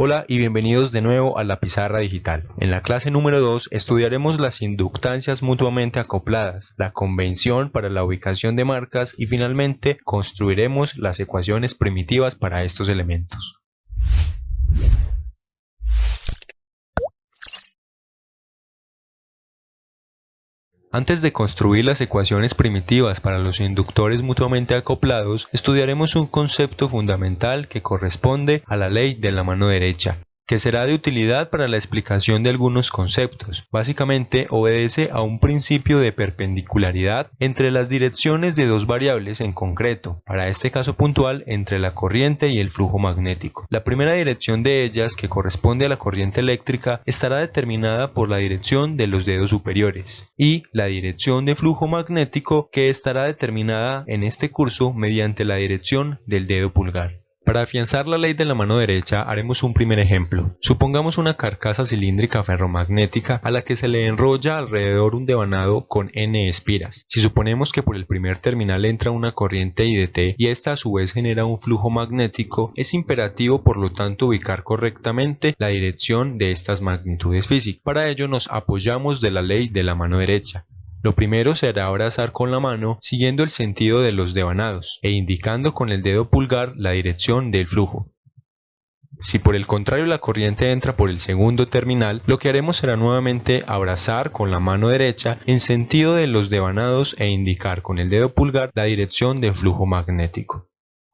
Hola y bienvenidos de nuevo a la pizarra digital. En la clase número 2 estudiaremos las inductancias mutuamente acopladas, la convención para la ubicación de marcas y finalmente construiremos las ecuaciones primitivas para estos elementos. Antes de construir las ecuaciones primitivas para los inductores mutuamente acoplados, estudiaremos un concepto fundamental que corresponde a la ley de la mano derecha, que será de utilidad para la explicación de algunos conceptos. Básicamente obedece a un principio de perpendicularidad entre las direcciones de dos variables en concreto, para este caso puntual entre la corriente y el flujo magnético. La primera dirección de ellas, que corresponde a la corriente eléctrica, estará determinada por la dirección de los dedos superiores y la dirección de flujo magnético, que estará determinada en este curso mediante la dirección del dedo pulgar. Para afianzar la ley de la mano derecha haremos un primer ejemplo. Supongamos una carcasa cilíndrica ferromagnética a la que se le enrolla alrededor un devanado con N espiras. Si suponemos que por el primer terminal entra una corriente IDT y esta a su vez genera un flujo magnético, es imperativo por lo tanto ubicar correctamente la dirección de estas magnitudes físicas. Para ello nos apoyamos de la ley de la mano derecha. Lo primero será abrazar con la mano siguiendo el sentido de los devanados e indicando con el dedo pulgar la dirección del flujo. Si por el contrario la corriente entra por el segundo terminal, lo que haremos será nuevamente abrazar con la mano derecha en sentido de los devanados e indicar con el dedo pulgar la dirección del flujo magnético.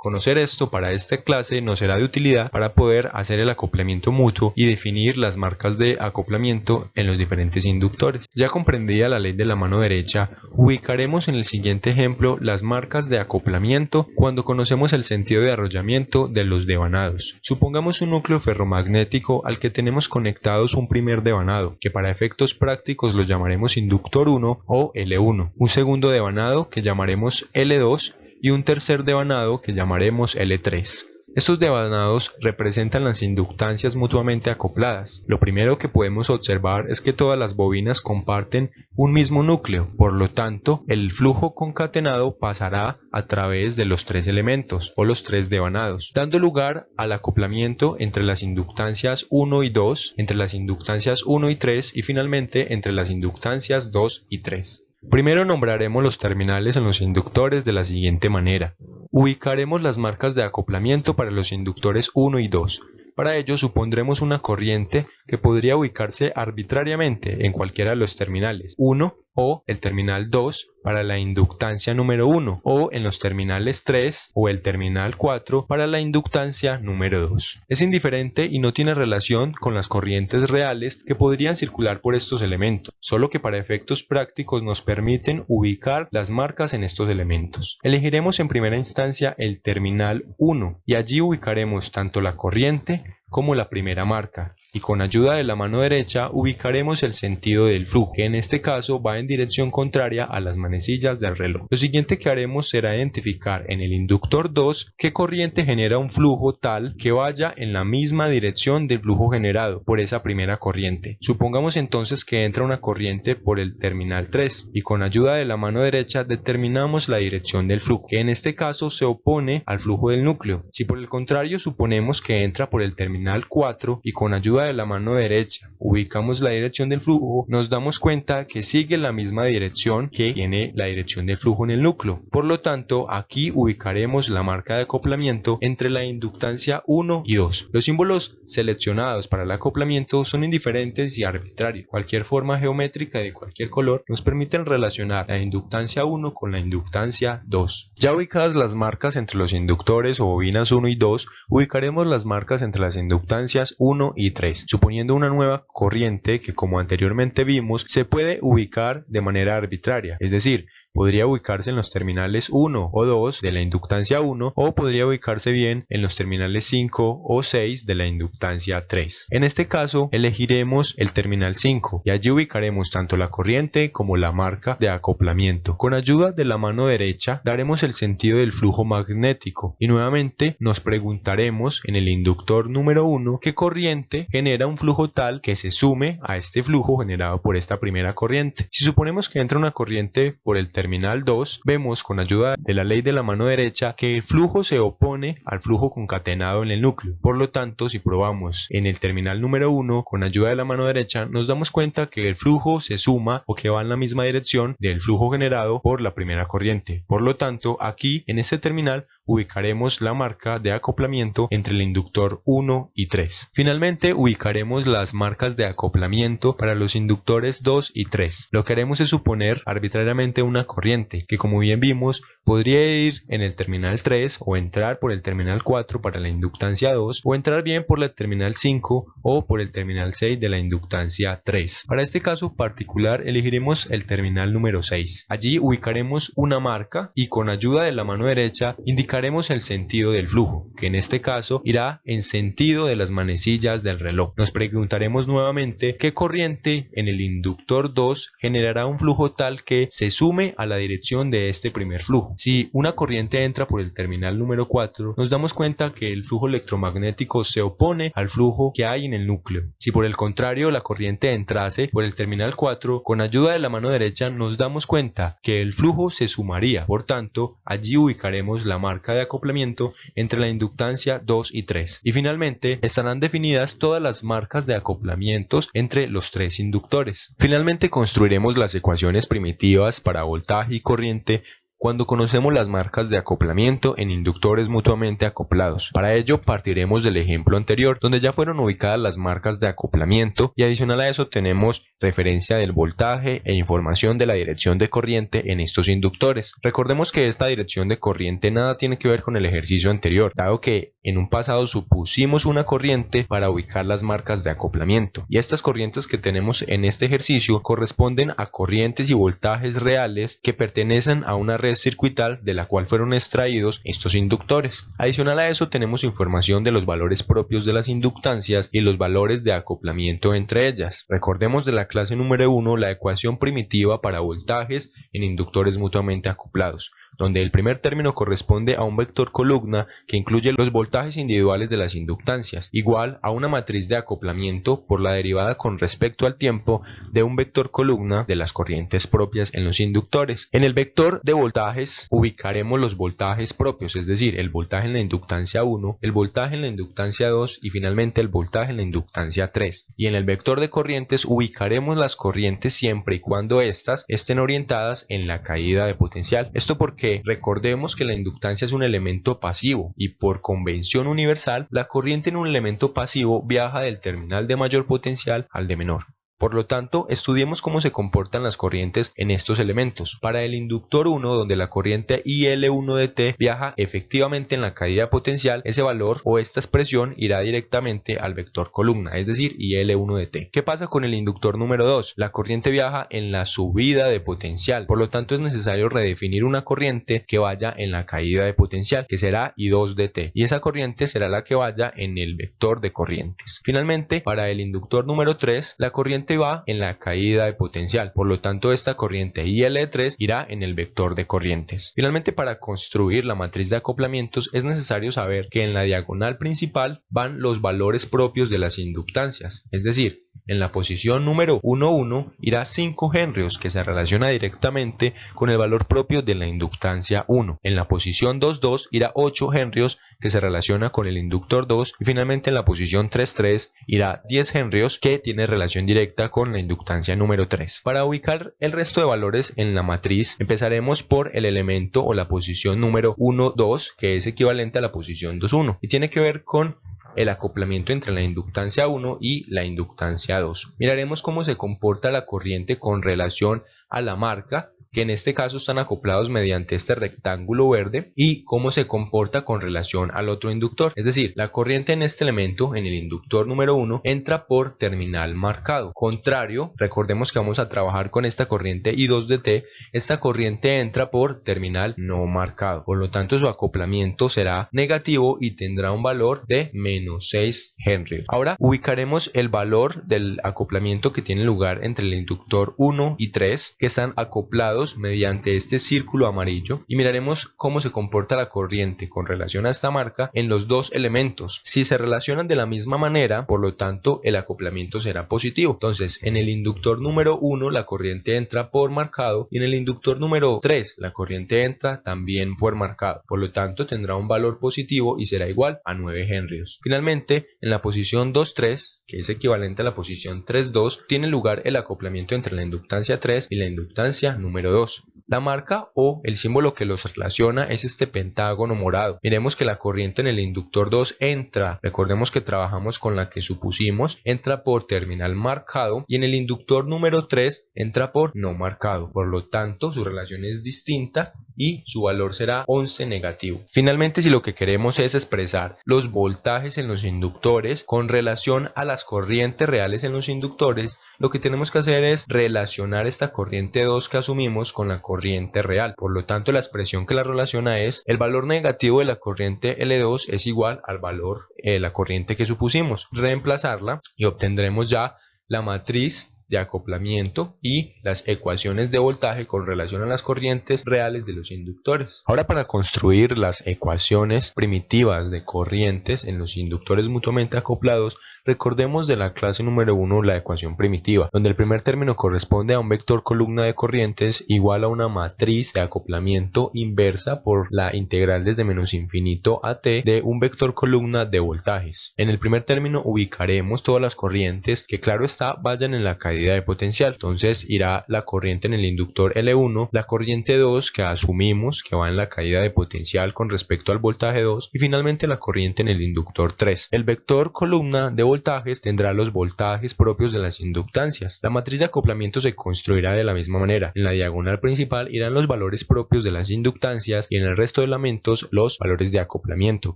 Conocer esto para esta clase nos será de utilidad para poder hacer el acoplamiento mutuo y definir las marcas de acoplamiento en los diferentes inductores. Ya comprendida la ley de la mano derecha, ubicaremos en el siguiente ejemplo las marcas de acoplamiento cuando conocemos el sentido de arrollamiento de los devanados. Supongamos un núcleo ferromagnético al que tenemos conectados un primer devanado, que para efectos prácticos lo llamaremos inductor 1 o L1, un segundo devanado que llamaremos L2 y un tercer devanado que llamaremos L3. Estos devanados representan las inductancias mutuamente acopladas. Lo primero que podemos observar es que todas las bobinas comparten un mismo núcleo, por lo tanto, el flujo concatenado pasará a través de los tres elementos o los tres devanados, dando lugar al acoplamiento entre las inductancias 1 y 2, entre las inductancias 1 y 3 y finalmente entre las inductancias 2 y 3. Primero nombraremos los terminales en los inductores de la siguiente manera. Ubicaremos las marcas de acoplamiento para los inductores 1 y 2. Para ello supondremos una corriente que podría ubicarse arbitrariamente en cualquiera de los terminales 1 o el terminal 2 para la inductancia número 1 o en los terminales 3 o el terminal 4 para la inductancia número 2. Es indiferente y no tiene relación con las corrientes reales que podrían circular por estos elementos, solo que para efectos prácticos nos permiten ubicar las marcas en estos elementos. Elegiremos en primera instancia el terminal 1 y allí ubicaremos tanto la corriente como la primera marca, y con ayuda de la mano derecha ubicaremos el sentido del flujo, que en este caso va en dirección contraria a las manecillas del reloj. Lo siguiente que haremos será identificar en el inductor 2 qué corriente genera un flujo tal que vaya en la misma dirección del flujo generado por esa primera corriente. Supongamos entonces que entra una corriente por el terminal 3 y con ayuda de la mano derecha determinamos la dirección del flujo, que en este caso se opone al flujo del núcleo. Si por el contrario suponemos que entra por el terminal 4 y con ayuda de la mano derecha ubicamos la dirección del flujo, nos damos cuenta que sigue la misma dirección que tiene la dirección del flujo en el núcleo. Por lo tanto, aquí ubicaremos la marca de acoplamiento entre la inductancia 1 y 2. Los símbolos seleccionados para el acoplamiento son indiferentes y arbitrarios. Cualquier forma geométrica de cualquier color nos permiten relacionar la inductancia 1 con la inductancia 2. Ya ubicadas las marcas entre los inductores o bobinas 1 y 2, ubicaremos las marcas entre las inductancias 1 y 3, suponiendo una nueva corriente que, como anteriormente vimos, se puede ubicar de manera arbitraria, es decir, podría ubicarse en los terminales 1 o 2 de la inductancia 1 o podría ubicarse bien en los terminales 5 o 6 de la inductancia 3. En este caso elegiremos el terminal 5 y allí ubicaremos tanto la corriente como la marca de acoplamiento. Con ayuda de la mano derecha daremos el sentido del flujo magnético y nuevamente nos preguntaremos en el inductor número 1 qué corriente genera un flujo tal que se sume a este flujo generado por esta primera corriente. Si suponemos que entra una corriente por el terminal terminal 2, vemos con ayuda de la ley de la mano derecha que el flujo se opone al flujo concatenado en el núcleo. Por lo tanto, si probamos en el terminal número 1 con ayuda de la mano derecha, nos damos cuenta que el flujo se suma o que va en la misma dirección del flujo generado por la primera corriente. Por lo tanto, aquí en este terminal ubicaremos la marca de acoplamiento entre el inductor 1 y 3. Finalmente, ubicaremos las marcas de acoplamiento para los inductores 2 y 3. Lo que haremos es suponer arbitrariamente una corriente que, como bien vimos, podría ir en el terminal 3 o entrar por el terminal 4 para la inductancia 2 o entrar bien por la terminal 5 o por el terminal 6 de la inductancia 3. Para este caso particular elegiremos el terminal número 6. Allí ubicaremos una marca y con ayuda de la mano derecha indicaremos el sentido del flujo, que en este caso irá en sentido de las manecillas del reloj. Nos preguntaremos nuevamente qué corriente en el inductor 2 generará un flujo tal que se sume a la dirección de este primer flujo. Si una corriente entra por el terminal número 4, nos damos cuenta que el flujo electromagnético se opone al flujo que hay en el núcleo. Si por el contrario la corriente entrase por el terminal 4, con ayuda de la mano derecha nos damos cuenta que el flujo se sumaría. Por tanto, allí ubicaremos la marca de acoplamiento entre la inductancia 2 y 3. Y finalmente estarán definidas todas las marcas de acoplamientos entre los tres inductores. Finalmente construiremos las ecuaciones primitivas para voltaje y corriente cuando conocemos las marcas de acoplamiento en inductores mutuamente acoplados. Para ello partiremos del ejemplo anterior, donde ya fueron ubicadas las marcas de acoplamiento y adicional a eso tenemos referencia del voltaje e información de la dirección de corriente en estos inductores. Recordemos que esta dirección de corriente nada tiene que ver con el ejercicio anterior, dado que en un pasado supusimos una corriente para ubicar las marcas de acoplamiento, y estas corrientes que tenemos en este ejercicio corresponden a corrientes y voltajes reales que pertenecen a una red circuital de la cual fueron extraídos estos inductores. Adicional a eso tenemos información de los valores propios de las inductancias y los valores de acoplamiento entre ellas. Recordemos de la clase número 1 la ecuación primitiva para voltajes en inductores mutuamente acoplados, donde el primer término corresponde a un vector columna que incluye los voltajes individuales de las inductancias, igual a una matriz de acoplamiento por la derivada con respecto al tiempo de un vector columna de las corrientes propias en los inductores. En el vector de voltajes ubicaremos los voltajes propios, es decir, el voltaje en la inductancia 1, el voltaje en la inductancia 2 y finalmente el voltaje en la inductancia 3. Y en el vector de corrientes ubicaremos las corrientes siempre y cuando éstas estén orientadas en la caída de potencial. Esto porque recordemos que la inductancia es un elemento pasivo y por convención universal la corriente en un elemento pasivo viaja del terminal de mayor potencial al de menor. Por lo tanto, estudiemos cómo se comportan las corrientes en estos elementos. Para el inductor 1, donde la corriente IL1 de T viaja efectivamente en la caída potencial, ese valor o esta expresión irá directamente al vector columna, es decir, IL1 de T. ¿Qué pasa con el inductor número 2? La corriente viaja en la subida de potencial, por lo tanto es necesario redefinir una corriente que vaya en la caída de potencial, que será I2 de T, y esa corriente será la que vaya en el vector de corrientes. Finalmente, para el inductor número 3, la corriente va en la caída de potencial, por lo tanto esta corriente IL3 irá en el vector de corrientes. Finalmente, para construir la matriz de acoplamientos es necesario saber que en la diagonal principal van los valores propios de las inductancias, es decir, en la posición número 1,1 irá 5 henrios que se relaciona directamente con el valor propio de la inductancia 1. En la posición 2,2 irá 8 henrios que se relaciona con el inductor 2 y finalmente en la posición 3,3 irá 10 henrios que tiene relación directa con la inductancia número 3. Para ubicar el resto de valores en la matriz empezaremos por el elemento o la posición número 1,2 que es equivalente a la posición 2,1 y tiene que ver con el acoplamiento entre la inductancia 1 y la inductancia 2. Miraremos cómo se comporta la corriente con relación a la marca, que en este caso están acoplados mediante este rectángulo verde, y cómo se comporta con relación al otro inductor. Es decir, la corriente en este elemento, en el inductor número 1, entra por terminal marcado. Contrario, recordemos que vamos a trabajar con esta corriente I2 de T, esta corriente entra por terminal no marcado. Por lo tanto, su acoplamiento será negativo y tendrá un valor de menos 6 henrios. Ahora ubicaremos el valor del acoplamiento que tiene lugar entre el inductor 1 y 3, que están acoplados acoplados mediante este círculo amarillo y miraremos cómo se comporta la corriente con relación a esta marca en los dos elementos. Si se relacionan de la misma manera, por lo tanto el acoplamiento será positivo. Entonces en el inductor número 1 la corriente entra por marcado y en el inductor número 3 la corriente entra también por marcado. Por lo tanto tendrá un valor positivo y será igual a 9 henrios. Finalmente en la posición 2,3, que es equivalente a la posición 3,2, tiene lugar el acoplamiento entre la inductancia 3 y la inductancia número 2. La marca o el símbolo que los relaciona es este pentágono morado. Miremos que la corriente en el inductor 2 entra, recordemos que trabajamos con la que supusimos, entra por terminal marcado y en el inductor número 3 entra por no marcado. Por lo tanto su relación es distinta y su valor será 11 negativo. Finalmente, si lo que queremos es expresar los voltajes en los inductores con relación a las corrientes reales en los inductores, lo que tenemos que hacer es relacionar esta corriente 2 que asumimos con la corriente real. Por lo tanto, la expresión que la relaciona es el valor negativo de la corriente L2 es igual al valor de la corriente que supusimos. Reemplazarla y obtendremos ya la matriz de acoplamiento y las ecuaciones de voltaje con relación a las corrientes reales de los inductores. Ahora, para construir las ecuaciones primitivas de corrientes en los inductores mutuamente acoplados, recordemos de la clase número 1 la ecuación primitiva, donde el primer término corresponde a un vector columna de corrientes igual a una matriz de acoplamiento inversa por la integral desde menos infinito a t de un vector columna de voltajes. En el primer término ubicaremos todas las corrientes que, claro está, vayan en la caída de potencial. Entonces irá la corriente en el inductor L1, la corriente 2 que asumimos que va en la caída de potencial con respecto al voltaje 2 y finalmente la corriente en el inductor 3. El vector columna de voltajes tendrá los voltajes propios de las inductancias. La matriz de acoplamiento se construirá de la misma manera. En la diagonal principal irán los valores propios de las inductancias y en el resto de elementos los valores de acoplamiento,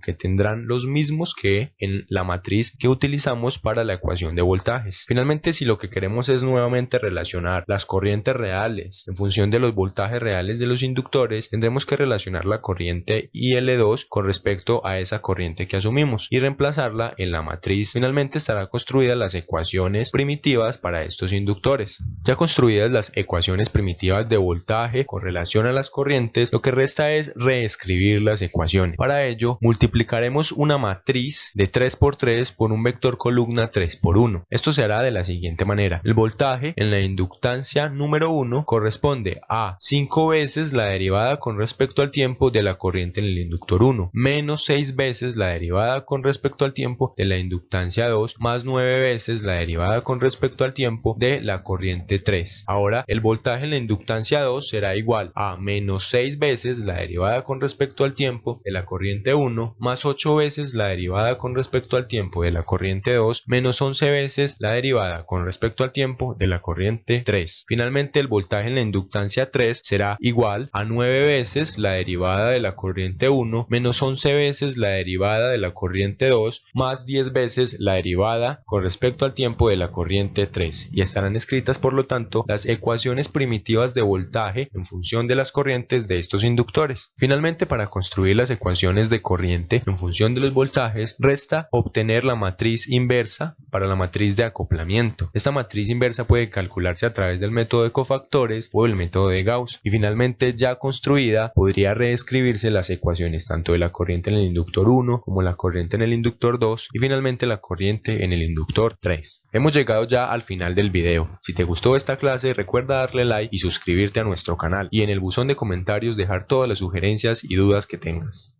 que tendrán los mismos que en la matriz que utilizamos para la ecuación de voltajes. Finalmente, si lo que queremos es nuevamente relacionar las corrientes reales en función de los voltajes reales de los inductores, tendremos que relacionar la corriente IL2 con respecto a esa corriente que asumimos y reemplazarla en la matriz. Finalmente estarán construidas las ecuaciones primitivas para estos inductores. Ya construidas las ecuaciones primitivas de voltaje con relación a las corrientes, lo que resta es reescribir las ecuaciones. Para ello multiplicaremos una matriz de 3×3 por un vector columna 3×1. Esto se hará de la siguiente manera. El voltaje en la inductancia número 1 corresponde a 5 veces la derivada con respecto al tiempo de la corriente en el inductor 1, menos 6 veces la derivada con respecto al tiempo de la inductancia 2, más 9 veces la derivada con respecto al tiempo de la corriente 3. Ahora, el voltaje en la inductancia 2 será igual a menos 6 veces la derivada con respecto al tiempo de la corriente 1, más 8 veces la derivada con respecto al tiempo de la corriente 2, menos 11 veces la derivada con respecto al tiempo de la corriente 3. Finalmente, el voltaje en la inductancia 3 será igual a 9 veces la derivada de la corriente 1 menos 11 veces la derivada de la corriente 2 más 10 veces la derivada con respecto al tiempo de la corriente 3, y estarán escritas por lo tanto las ecuaciones primitivas de voltaje en función de las corrientes de estos inductores. Finalmente, para construir las ecuaciones de corriente en función de los voltajes, resta obtener la matriz inversa para la matriz de acoplamiento. Esta matriz inversa puede calcularse a través del método de cofactores o el método de Gauss, y finalmente ya construida podría reescribirse las ecuaciones tanto de la corriente en el inductor 1 como la corriente en el inductor 2 y finalmente la corriente en el inductor 3. Hemos llegado ya al final del video. Si te gustó esta clase, recuerda darle like y suscribirte a nuestro canal, y en el buzón de comentarios dejar todas las sugerencias y dudas que tengas.